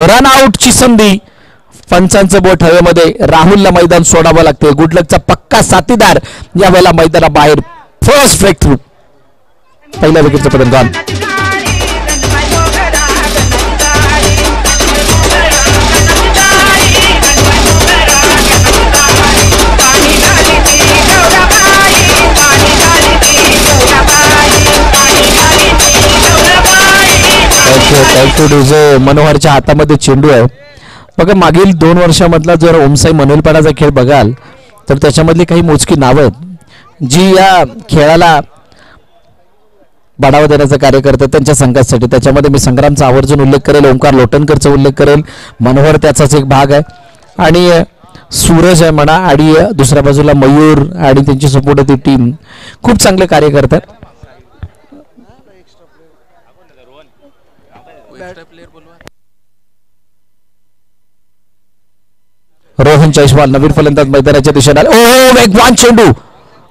Run आउटची संधी. पंचांचं बोट हवेमध्ये. राहुलला मैदान सोडावं लागते. गुडलकचा पक्का साथीदार यावेळेला मैदानाबाहेर. First break through. पहिल्या विकेटचं पतन गॉन. मनोहरच्या हातामध्ये चेंडू आहे. बघा मागील 2 वर्षामधला जर ओमसाई मनोलपाडाचा खेळ बघाल तर त्याच्यामधली काही मोजकी नावं आहेत जी या खेळाला बढावा देण्याचं कार्य करतात त्यांच्या संघासाठी. त्याच्यामध्ये मी संग्रामचा आवर्जून उल्लेख करेल. ओंकार लोटनकरचा उल्लेख करेल. मनोहर त्याचाच एक भाग आहे. आणि सूरज आहे म्हणा. आणि दुसऱ्या बाजूला मयूर आणि त्यांची सपोर्ट ती टीम खूप चांगले कार्य करतात. रोहन जयस्वाल नवीन फलंदाज मैदानाच्या दिशेने. ओ वेगवान चेंडू.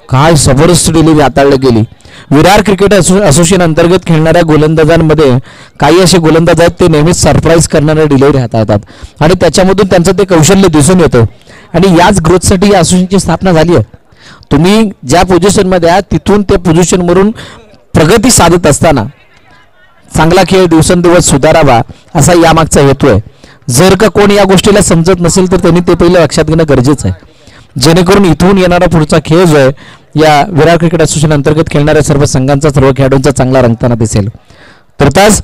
काय जबरदस्त डिलिव्हरी हाताळली गेली. विरार क्रिकेट असोसिएशन अंतर्गत खेळणाऱ्या गोलंदाजांमध्ये काही असे गोलंदाज आहेत ते नेहमीच सरप्राईज करणारे डिलिव्हरी हाताळतात आणि त्याच्यामधून त्यांचं ते कौशल्य दिसून येतं. आणि याच ग्रोथसाठी या असोसिएशनची स्थापना झाली आहे. तुम्ही ज्या पोझिशनमध्ये आहात तिथून त्या पोझिशनवरून प्रगती साधत असताना चांगला खेळ दिवसेंदिवस सुधारावा असा यामागचा हेतू आहे. जर का कोण या गोष्टीला समजत नसेल तर त्यांनी ते पहिले लक्षात घेणं गरजेचं आहे, जेणेकरून इथून येणारा पुढचा खेळ जो आहे या विरार क्रिकेट असोसिएशन अंतर्गत खेळणाऱ्या सर्व संघांचा सर्व खेळाडूंचा चांगला रंगताना दिसेल. तर तास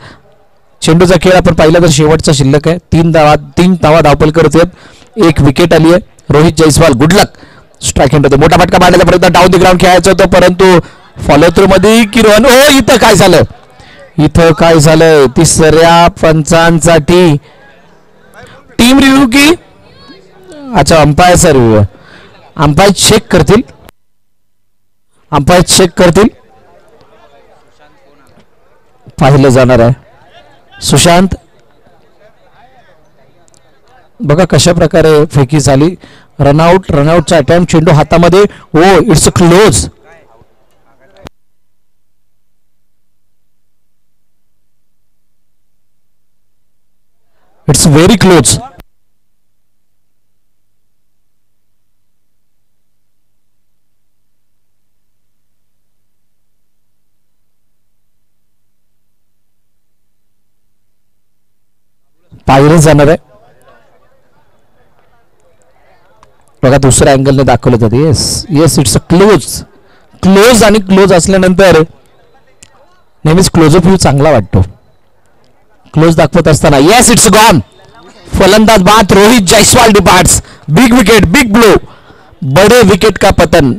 चेंडूचा खेळ आपण पाहिला तर शेवटचा शिल्लक आहे. 3 धावा धावपल करत आहेत. 1 विकेट आली आहे. Rohit Jaiswal good luck strike hand होते. मोठा फटका मारण्याचा प्रयत्न डाऊन द ग्राउंड खेळायचा होता परंतु फॉलो थ्रू मध्ये की रन. ओ इथं काय झालं, इथं काय झालंय. तिसऱ्या पंचांसाठी टीम रिव्ह्यू की अच्छा अंपायरचा रिव्ह्यू. अंपायर चेक करतील. अंपायर चेक करतील. पाहिलं जाणार आहे. सुशांत बघा कशा प्रकारे फेकी झाली. रनआउटचा अटेम्प्ट. चेंडू हातामध्ये. Oh it's close. It's very close. पाहिलं जाणार आहे. बघा दुसऱ्या अँगलने दाखवलं जाते. येस इट्स अ क्लोज आणि क्लोज असल्यानंतर नेहमीच क्लोजअप व्ह्यू चांगला वाटतो. क्लोज दाखवत असताना येस इट्स गॉन. फलंदाज बाद. Rohit Jaiswal departs. Big wicket, big blow. बडे विकेट का पतन.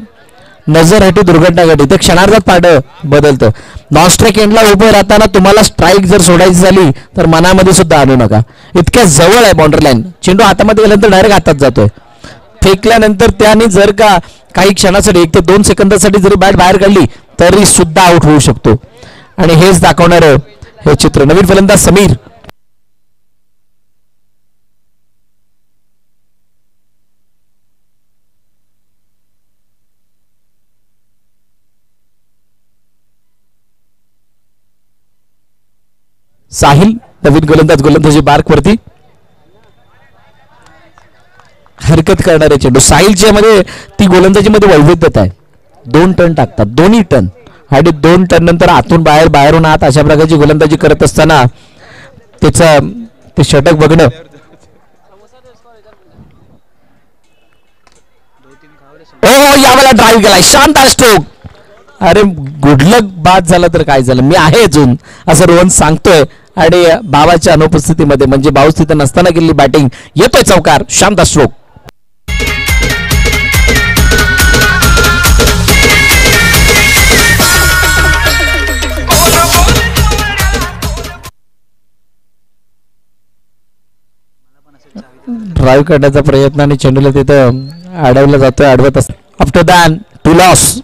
नजर हटी दुर्घटना घटी. ते क्षणार्धात पारडं बदलतं. नॉन स्ट्राईक एंडला उभं राहताना तुम्हाला स्ट्राईक जर सोडायची झाली तर मनामध्ये सुद्धा आणू नका. इतक्या जवळ आहे बाउंड्री लाईन. चेंडू हातामध्ये गेल्यानंतर डायरेक्ट हातात जातोय. फेकल्यानंतर त्याने जर का काही क्षणासाठी 1 ते 2 सेकंदासाठी जरी बॅट बाहेर काढली तरी सुद्धा आउट होऊ शकतो. आणि हेच दाखवणार हे चित्र. नवीन फलंदाज समीर. साहिल नवीन गोलंदाजी बार्क वरती. हरकत करणारे चेंडू. साहिलच्या मध्ये ती गोलंदाजीमध्ये वैविध्यता आहे. 2 टन टाकतात, दोन्ही टन. आणि 2 टन नंतर आतून बाहेर, बाहेरून आत अशा प्रकारची गोलंदाजी करत असताना त्याचं ते षटक बघणं. ओ यावेळेला ड्राईव्ह केलाय. शानदार स्ट्रोक. अरे गुडलक बाद झाला तर काय झालं, मी आहे अजून असं रोहन सांगतोय. आणि भावाच्या अनुपस्थितीमध्ये म्हणजे भाऊ तिथं नसताना केलेली बॅटिंग. येतोय चौकार. शानदार स्ट्रोक. ड्राईव्ह करण्याचा प्रयत्न आणि चेंडूला तिथं अडवला जातोय. अडवत असत. After than 2 loss.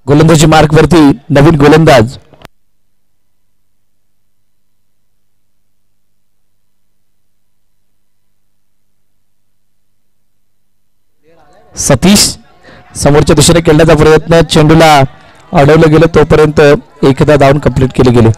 गोलंदाजी मार्क वरती नवीन गोलंदाज सतीश समोरच्या दिशेने खेळण्याचा प्रयत्न, चेंडूला अडवलं गेलं, तोपर्यंत एकदा धावून कंप्लीट केले गेले.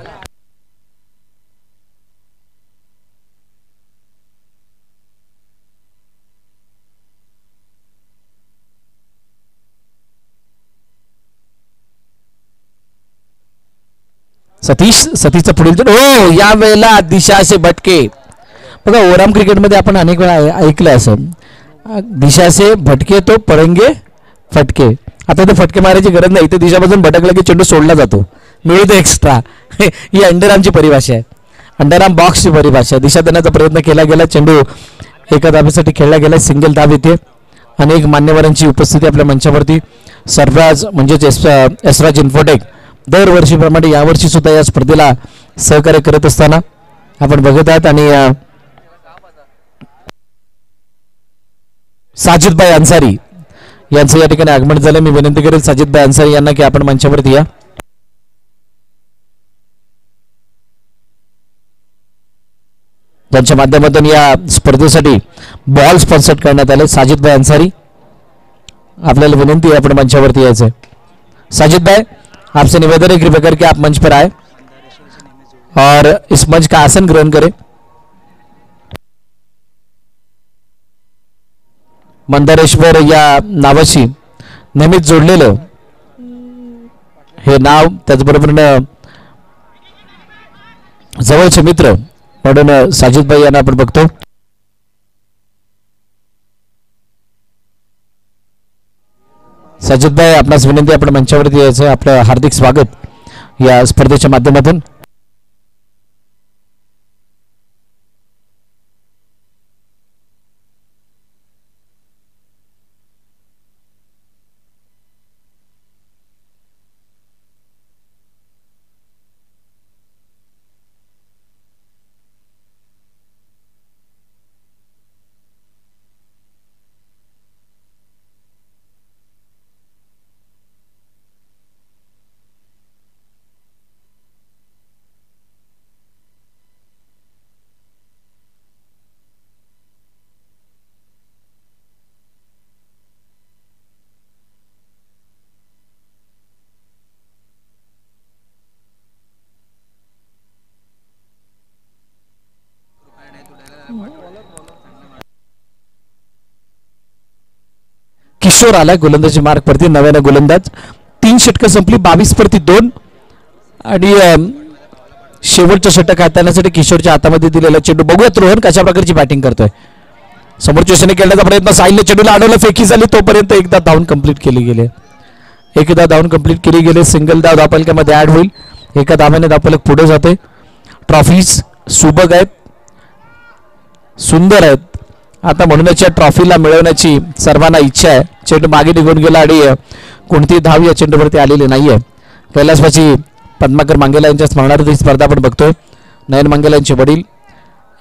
सतीशचा पुढील हो या वेळेला दिशासे भटके. बघा ओराम क्रिकेटमध्ये आपण अनेक वेळा ऐकलं असं, दिशासे भटके तो पडंगे फटके. आता ते फटके मारायची गरज नाही, ते दिशापासून भटकला की चेंडू सोडला जातो, मिळतो एक्स्ट्रा. ही अंडरआर्मची परिभाषा आहे, अंडरआर्म बॉक्सची परिभाषा आहे. दिशा देण्याचा प्रयत्न केला गेला, चेंडू एका धावेसाठी खेळला गेला, सिंगल धाव येते. अनेक मान्यवरांची उपस्थिती आपल्या मंचावरती. सरफराज म्हणजेच एसराज इन्फोटेक दरवर्षीप्रमाणे यावर्षी सुद्धा या स्पर्धेला सहकार्य करत असताना आपण बघत आहात. आणि साजिदभाई अन्सारी यांचं या ठिकाणी आगमन झालं. मी विनंती करेल साजिदभाई अन्सारी यांना की आपण मंचावरती या. त्यांच्या माध्यमातून या स्पर्धेसाठी बॉल स्पॉन्सर करण्यात आले. साजिदभाई अन्सारी आपल्याला विनंती आहे आपण मंचावरती यायचं. साजिदभाई आपसे निवेदन है कृपया करके आप मंच पर आए और इस मंच का आसन ग्रहण करें. मंदारेश्वर या नावाशी नेहमीच जोडलेलं हे नाव, त्याचबरोबर जवळचे मित्र म्हणून साजिदभाई यांना आपण बघतो. साजिदभाई आपणास विनंती, आपण मंचावरती यायचं. आपलं हार्दिक स्वागत या स्पर्धेच्या माध्यमातून. किशोर आलाय गोलंदाजी मार्क वरती, नव्यानं गोलंदाज. 3 षटकं संपली, 22-2 आणि शेवटचं षटक हाताळण्यासाठी किशोरच्या हातामध्ये दिलेला चेंडू. बघूयात रोहन कशा प्रकारची बॅटिंग करतोय. समोरच्या दिशेने खेळण्याचा प्रयत्न, साहिलने चेंडूला अडवलं, फेकी झाली, तोपर्यंत एकदा धावून कंप्लीट केली गेले. एकदा धावून कंप्लीट केली गेले. सिंगल धाव धावफलकामध्ये ऍड होईल. एका धाव्याने धावफलक पुढे जाते. ट्रॉफीज सुबक आहेत, सुंदर आहेत. आता म्हणूनच या ट्रॉफीला मिळवण्याची सर्वांना इच्छा आहे. चेंडू मागे निघून गेला आणि कोणतीही धाव या चेंडूवरती आलेली नाहीये. कैलासवासी पद्माकर मांगेला यांच्या स्मरणार्थ ही स्पर्धा आपण बघतोय. नयन मांगेला यांचे वडील,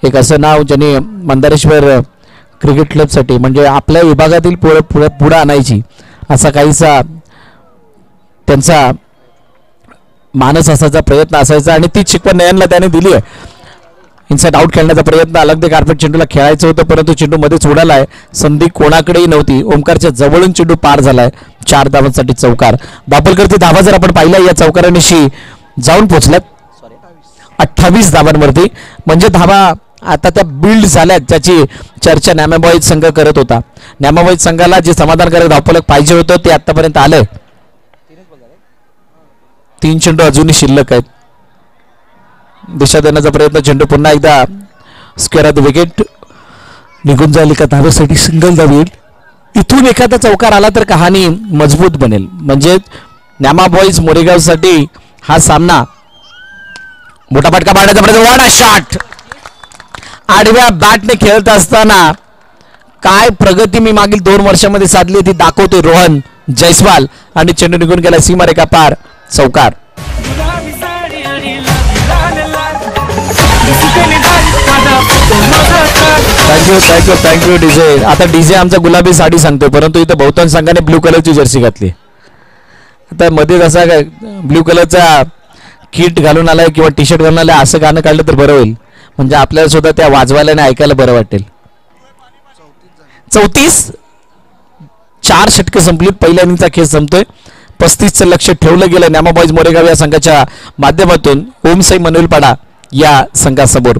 एक असं नाव ज्यांनी मंदारेश्वर क्रिकेट क्लबसाठी म्हणजे आपल्या विभागातील पुढे आणायची असा काहीसा त्यांचा मानस असायचा, प्रयत्न असायचा आणि तीच शिकवण नयनला त्याने दिली आहे. इनसाइड आउट खेळण्याचा प्रयत्न, अलग दे कार्पेट चेंडूला खेळायचं होतं परंतु चेंडू मध्येच उडालाय. संधी कोणाकडेही नव्हती. ओमकारच्या जवळून चेंडू पार झालाय. 4 धावांसाठी चौकार. दाभोलकरची धावा जर आपण पाहिल्या या चौकारानिशी जाऊन पोहोचल्यात 28 धावांवरती. म्हणजे धावा आता त्या बिल्ड झाल्यात, ज्याची चर्चा नॅमाबॉईज संघ करत होता. नॅमाबॉईज संघाला जे समाधानकारक धावफलक पाहिजे होतं ते आतापर्यंत आलंय. 3 चेंडू अजूनही शिल्लक आहेत. दिशा देण्याचा प्रयत्न, चेंडू पुन्हा एकदा स्क्वेअर ऑफ द विकेट निघून जाईल. एका धावेसाठी सिंगल धाव येईल. इथून एखादा चौकार आला तर कहाणी मजबूत बनेल. म्हणजे न्यामा बॉईज मोरेगावसाठी हा सामना मोठा फटका मारण्याचा प्रयत्न. वाडा शॉट. आडव्या बॅटने खेळत असताना काय प्रगती मी मागील 2 वर्षांमध्ये साधली ती दाखवतोय रोहन जयस्वाल आणि चेंडू निघून गेला सीमारेखा पार. चौकार. Thank you DJ. आता डीजे आमचा गुलाबी साडी सांगतोय परंतु इथं बहुतांश संघाने ब्लू कलरची जर्सी घातली. आता मध्ये असा काय ब्लू कलरचा किट घालून आलाय किंवा टी शर्ट घालून आलाय असं गाणं काढलं तर बरं होईल. म्हणजे आपल्याला सुद्धा त्या वाजवायला आणि ऐकायला बरं वाटेल. 34 4 षटके संपलीत. पहिल्या इनिंगचा खेळ संपतोय. 35चं लक्ष ठेवलं गेलं न्यामा बॉईज मोरेगाव या संघाच्या माध्यमातून ओमसाई मनवेलपाडा या संघासमोर.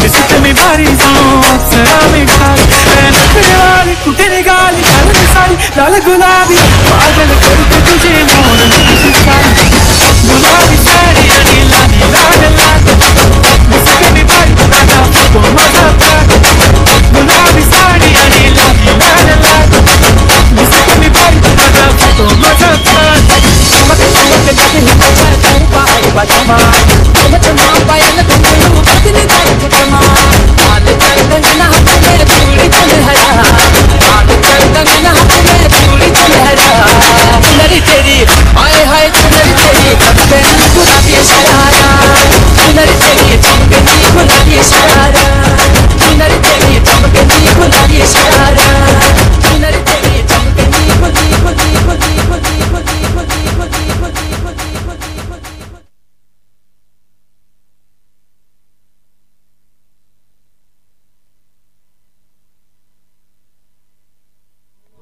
दिसते मी भारी जाऊन अप्सरा मी खाली कुठे निघाली साडी लाल गुलाबी पागल करते तुझे मोर गुलाबी साडी आणि लाली लाल लाल दिसते मी भारी माझा फोटो माझा गुलाबी साडी आणि लाली लाल लाल दिसते मी भारी माझा फोटो माझा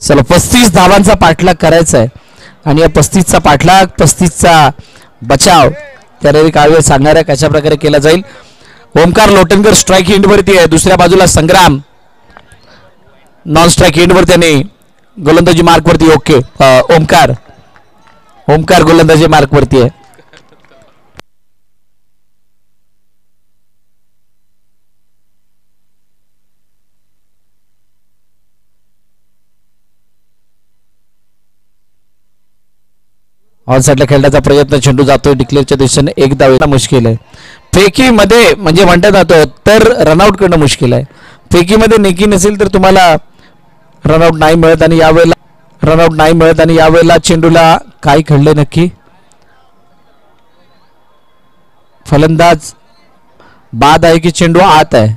चला 35 धावांचा पाठलाग करायचा आहे आणि या 35चा पाठलाग 35चा बचाव त्यावेळी काळवेळ सांगणाऱ्या कशा प्रकारे केला जाईल. ओमकार लोटनकर स्ट्राईक एंडवरती आहे. दुसऱ्या बाजूला संग्राम नॉन स्ट्राईक एंडवर त्याने गोलंदाजी मार्कवरती. ओके ओमकार गोलंदाजी मार्कवरती आहे. ऑन साईडला खेळण्याचा प्रयत्न. चेंडू जातोय डिक्लेअरच्या दिशेने. एक धाव मुश्किल आहे. फेकीमध्ये म्हणजे म्हणतात जातो तर रनआउट करणं मुश्किल आहे. फेकीमध्ये नेकी नसेल तर तुम्हाला रनआउट नाही मिळत आणि यावेळेला चेंडूला काय घडले नक्की. फलंदाज बाद आहे की चेंडू आत आहे.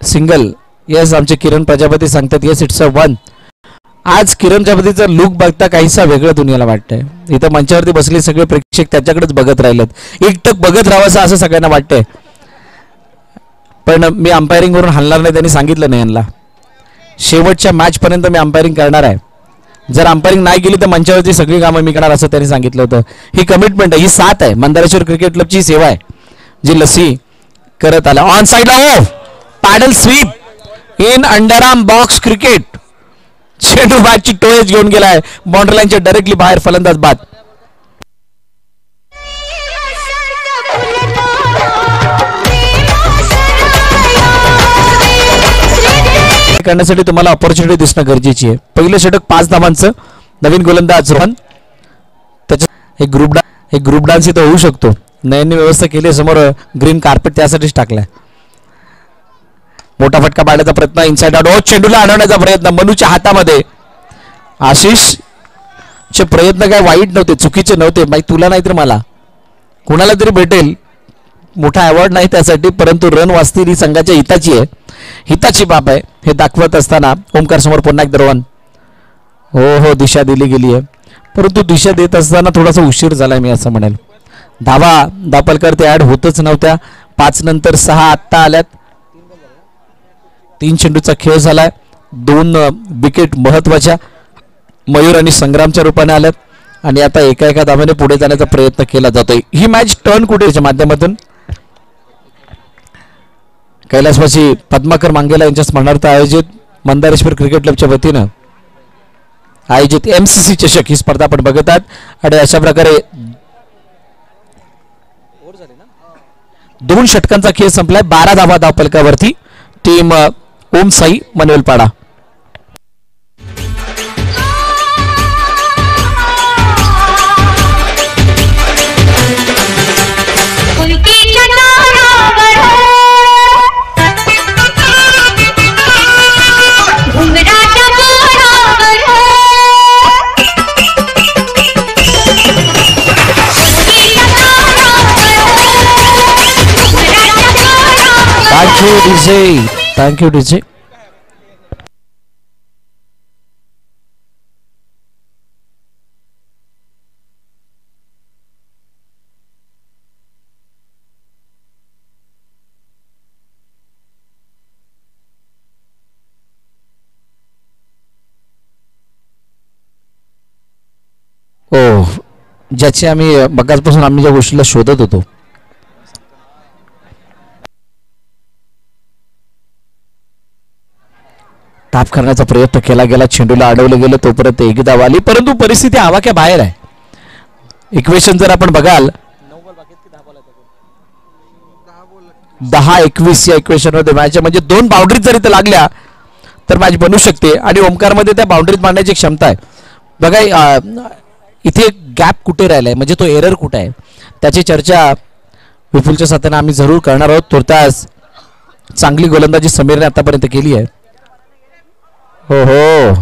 सिंगल. येस आमचे किरण प्रजापती सांगतात येस इट्स अ 1. आज किरण प्रजापतीचा लुक बघता काहीसा वेगळं दुनियाला वाटतंय. इथं मंचावरती बसले सगळे प्रेक्षक त्याच्याकडेच बघत राहिलेत. एकटक बघत राहावं असं सगळ्यांना वाटतंय. पण मी अंपायरिंग वरून हलणार नाही त्यांनी सांगितलं नाही यांना. शेवटच्या मॅच पर्यंत मी अंपायरिंग करणार आहे. जर अंपायरिंग नाही केली तर मंचावरची सगळी कामं मी करणार असं त्यांनी सांगितलं होतं. ही कमिटमेंट आहे. ही साथ आहे. मंदारेश्वर क्रिकेट क्लबची सेवा आहे जी लसी करत आला. ऑन साइडला हो paddle sweep in underarm box cricket. चेंडू बॅटची टोळेच घेऊन गेलाय बाउंड्री लाईनच्या डायरेक्टली बाहेर. फलंदाज बाद. करण्यासाठी तुम्हाला ऑपॉर्च्युनिटी दिसणं गरजेची आहे. पहिलं षटक 5 धावांचं. नवीन गोलंदाज रोहन. त्याच्या एक ग्रुप डान्स इथं होऊ शकतो. नयनने व्यवस्था केली समोर ग्रीन कार्पेट त्यासाठीच टाकलाय. मोठा फटका पाडण्याचा प्रयत्न. Inside out. चेंडूला आणण्याचा प्रयत्न मनूच्या हातामध्ये. आशिष चे प्रयत्न काय वाईट नव्हते चुकीचे नव्हते. माहिती तुला नाही तर मला कुणाला तरी भेटेल. मोठा अवॉर्ड नाही त्यासाठी परंतु रन वाचतील ही संघाच्या हिताची आहे. हिताची बाब आहे हे दाखवत असताना ओमकार समोर पुन्हा एकदा रोहन. हो दिशा दिली गेली आहे परंतु दिशा देत असताना थोडासा उशीर झालाय मी असं म्हणेल. धावा दापलकर ते ऍड होतच नव्हत्या. 5 नंतर 6 आत्ता आल्यात. 3 चेंडूचा खेळ झालाय. 2 विकेट महत्वाच्या मयूर आणि संग्रामच्या रूपाने आल्यात आणि आता एका धावेने पुढे जाण्याचा प्रयत्न केला जातोय. ही मॅच टर्न कुठेच्या माध्यमातून कैलासवासी पद्माकर मांगेला यांच्या स्मरणार्थ आयोजित मंदारेश्वर क्रिकेट क्लबच्या वतीनं आयोजित MCC चषक ही स्पर्धा आपण बघत आहात आणि अशा प्रकारे 2 षटकांचा खेळ संपलाय. 12 धावा धावफलकावरती team Omsai Manvelpada. Thank you DJ. ओ ज्याची आम्ही बघाचपासून आम्ही ज्या गोष्टीला शोधत होतो. ताप करण्याचा प्रयत्न केला गेला, चेंडूला अडवलं गेलं, तोपर्यंत एक धाव आली, परंतु परिस्थिती आवाक्या बाहेर आहे. इक्वेशन जर आपण बघाल 10-21 या इक्वेशन मध्ये मॅच आहे, म्हणजे 2 बाउंड्रीज जर इथे लागल्या तर मॅच बनू शकते आणि ओमकार मध्ये त्या बाउंड्रीज मांडण्याची क्षमता आहे. बघा इथे गॅप कुठे राहिलाय, म्हणजे तो एरर कुठे आहे, त्याची चर्चा विपुलच्या साथीने आम्ही जरूर करणार आहोत. तुर्तास चांगली गोलंदाजी समीरने आतापर्यंत केली आहे. हो हो,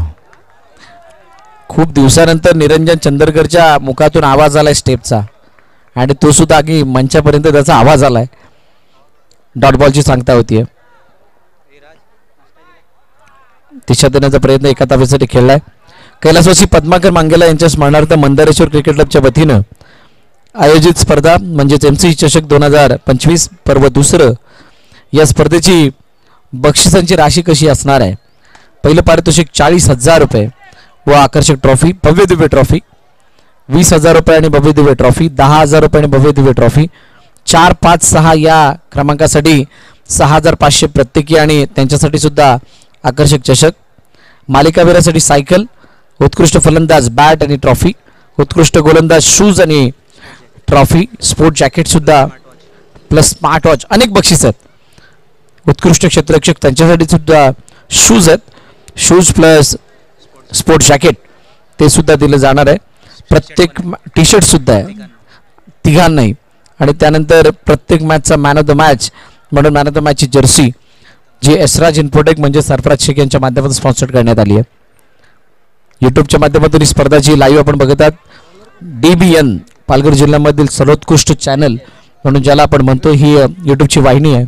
खूप दिवसानंतर निरंजन चंदरकरच्या मुखातून आवाज आलाय स्टेपचा, आणि तो सुद्धा अगदी मंचापर्यंत त्याचा आवाज आलाय. डॉट बॉलची सांगता होतीये. दिशा देण्याचा प्रयत्न एका ताब्यासाठी खेळलाय. कैलासवासी पद्माकर मांगेला यांच्या स्मरणार्थ मंदारेश्वर क्रिकेट क्लबच्या वतीनं आयोजित स्पर्धा म्हणजेच MC चषक 2025 पर्व दुसरं, या स्पर्धेची बक्षिसांची राशी कशी असणार आहे. पहिलं पारितोषिक 40,000 रुपये व आकर्षक ट्रॉफी, भव्य दिव्य ट्रॉफी 20,000 रुपये आणि भव्य दिव्य ट्रॉफी, 10,000 रुपये आणि भव्य दिव्य ट्रॉफी, 4, 5, 6 या क्रमांकासाठी 6,500 प्रत्येकी आणि त्यांच्यासाठी सुद्धा आकर्षक चषक, मालिकावीरासाठी सायकल, उत्कृष्ट फलंदाज बॅट आणि ट्रॉफी, उत्कृष्ट गोलंदाज शूज आणि ट्रॉफी, स्पोर्ट जॅकेट सुद्धा प्लस स्मार्ट वॉच, अनेक बक्षीस आहेत. उत्कृष्ट क्षेत्ररक्षक त्यांच्यासाठी सुद्धा शूज आहेत, शूज प्लस स्पोर्ट जॅकेट ते सुद्धा दिलं जाणार आहे. प्रत्येक टी शर्ट सुद्धा आहे तिघांनाही, आणि त्यानंतर प्रत्येक मॅचचा मॅन ऑफ द मॅच म्हणून मॅन ऑफ द मॅचची जर्सी जी एसराज इन्फोटेक म्हणजे सरफराज शेख यांच्या माध्यमातून स्पॉन्सर करण्यात आली आहे. युट्यूबच्या माध्यमातून ही स्पर्धाची लाईव्ह आपण बघत आहात. DBN पालघर जिल्ह्यामधील सर्वोत्कृष्ट चॅनल म्हणून ज्याला आपण म्हणतो ही युट्यूबची वाहिनी आहे,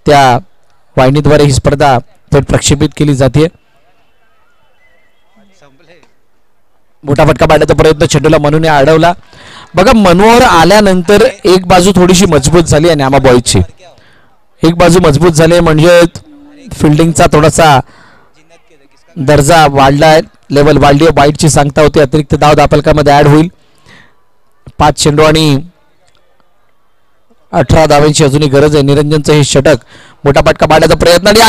त्या वाहिनीद्वारे ही स्पर्धा थेट प्रक्षेपित केली जाते. मोठा फटका पाडण्याचा प्रयत्न चेंडूला मनूने अडवला. बघा मनोहर आल्यानंतर एक बाजू थोडीशी मजबूत झाली आहे न्यामा बॉयजची, एक बाजू मजबूत झाली म्हणजे फिल्डिंगचा थोडासा दर्जा वाढलाय, लेवल वाढली आहे. वाईटची सांगता होती अतिरिक्त धाव दापलकामध्ये ऍड होईल. 5 चेंडू आणि 18 धावांची अजूनही गरज आहे. निरंजनचं हे षटक, मोठा फटका पाडण्याचा प्रयत्न आणि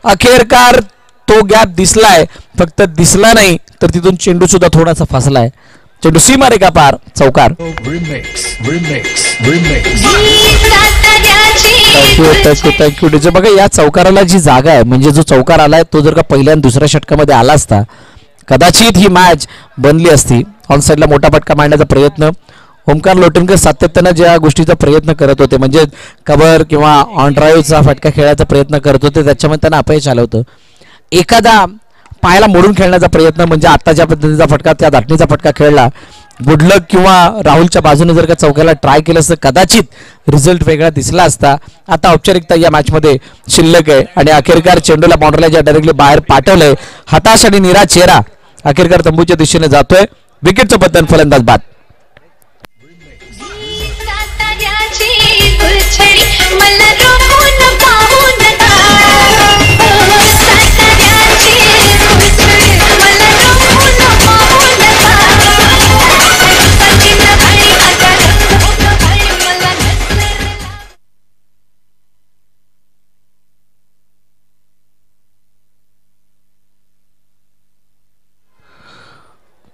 अखेरकार तो गॅप दिसलाय, फक्त दिसला नाही तर तिथून चेंडू सुद्धा थोडासा फसलाय. चेंडू सीमा रेखा पार, चौकार. Thank you DJ. बघा या चौकाराला जी जागा आहे, म्हणजे जो चौकार आलाय तो जर का पहिल्या आणि दुसऱ्या षटकामध्ये आला असता कदाचित ही मॅच बनली असती. ऑन साईडला मोठा फटका मारण्याचा प्रयत्न, ओमकार लोटनकर सातत्यानं ज्या गोष्टीचा प्रयत्न करत होते म्हणजे कव्हर किंवा ऑन ड्राईव्हचा फटका खेळायचा प्रयत्न करत होते, त्याच्यामध्ये त्यांना अपयश आलं होतं. एखादा पायाला मोडून खेळण्याचा प्रयत्न म्हणजे आता ज्या पद्धतीचा फटका, त्या धाटणीचा फटका खेळला, गुडलक किंवा राहुलच्या बाजूने जर का चौक्याला ट्राय केलं असतं कदाचित रिझल्ट वेगळा दिसला असता. आता औपचारिकता या मॅचमध्ये शिल्लक आहे आणि अखेरकार चेंडूला बाउंड्रीला ज्या डायरेक्टली बाहेर पाठवलंय, हताश आणि निराश चेहरा अखेरकार तंबूच्या दिशेने जातोय. विकेटचं बदल, फलंदाज बाद.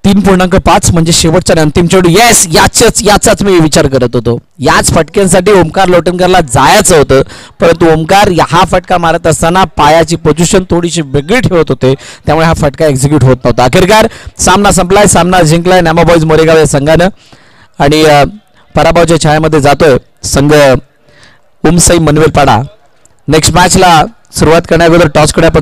तीन 3.5 म्हणजे शेवटचा अंतिम चेंडू. येस, याचाच मी विचार करत होतो. याच फटक्यांसाठी ओमकार लोटनकरला जायचं होतं, परंतु ओमकार हा फटका मारत असताना पायाची पोझिशन थोडीशी वेगळी ठेवत होते, त्यामुळे हा फटका एक्झिक्यूट होत नव्हता. अखेरकार सामना संपलाय, सामना जिंकलाय न्यामा बॉयज मोरेगाव या संघानं आणि पराभवाच्या छायामध्ये जातोय संघ उमसाई मनवेलपाडा. नेक्स्ट मॅचला सुरुवात करण्याअगोदर टॉसकडे आपण